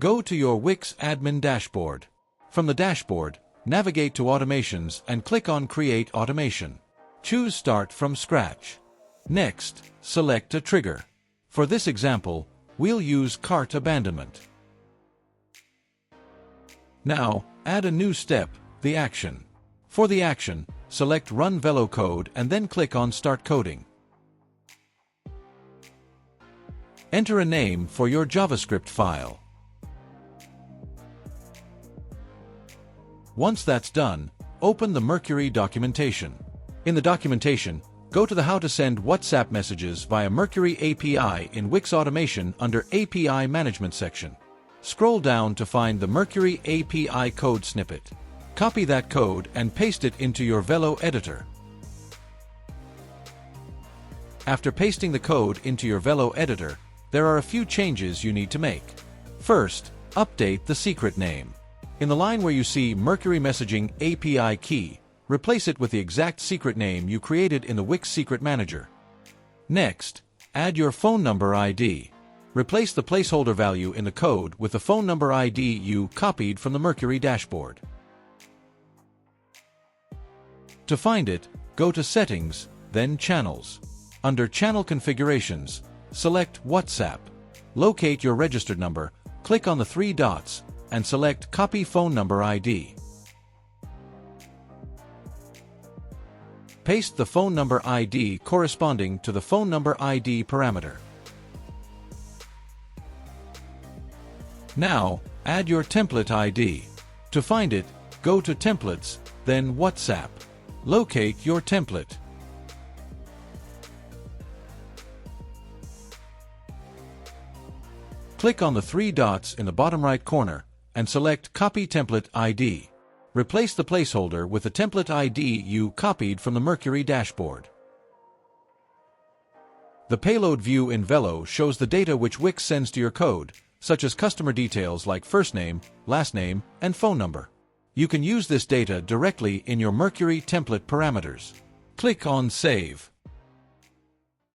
Go to your Wix admin dashboard. From the dashboard, navigate to Automations and click on Create Automation. Choose Start from Scratch. Next, select a trigger. For this example, we'll use cart abandonment. Now, add a new step, the action. For the action, select Run Velo Code and then click on Start Coding. Enter a name for your JavaScript file. Once that's done, open the Mercuri documentation. In the documentation, go to the How to Send WhatsApp Messages via Mercuri API in Wix Automation under API Management section. Scroll down to find the Mercuri API code snippet. Copy that code and paste it into your Velo editor. After pasting the code into your Velo editor, there are a few changes you need to make. First, update the secret name. In the line where you see Mercuri Messaging API Key, replace it with the exact secret name you created in the Wix Secret Manager. Next, add your phone number ID. Replace the placeholder value in the code with the phone number ID you copied from the Mercuri dashboard. To find it, go to Settings, then Channels. Under Channel Configurations, select WhatsApp. Locate your registered number, click on the three dots, and select Copy Phone Number ID. Paste the phone number ID corresponding to the phone number ID parameter. Now, add your template ID. To find it, go to Templates, then WhatsApp. Locate your template. Click on the three dots in the bottom right corner and select Copy Template ID. Replace the placeholder with the template ID you copied from the Mercuri dashboard. The payload view in Velo shows the data which Wix sends to your code, such as customer details like first name, last name, and phone number. You can use this data directly in your Mercuri template parameters. Click on Save.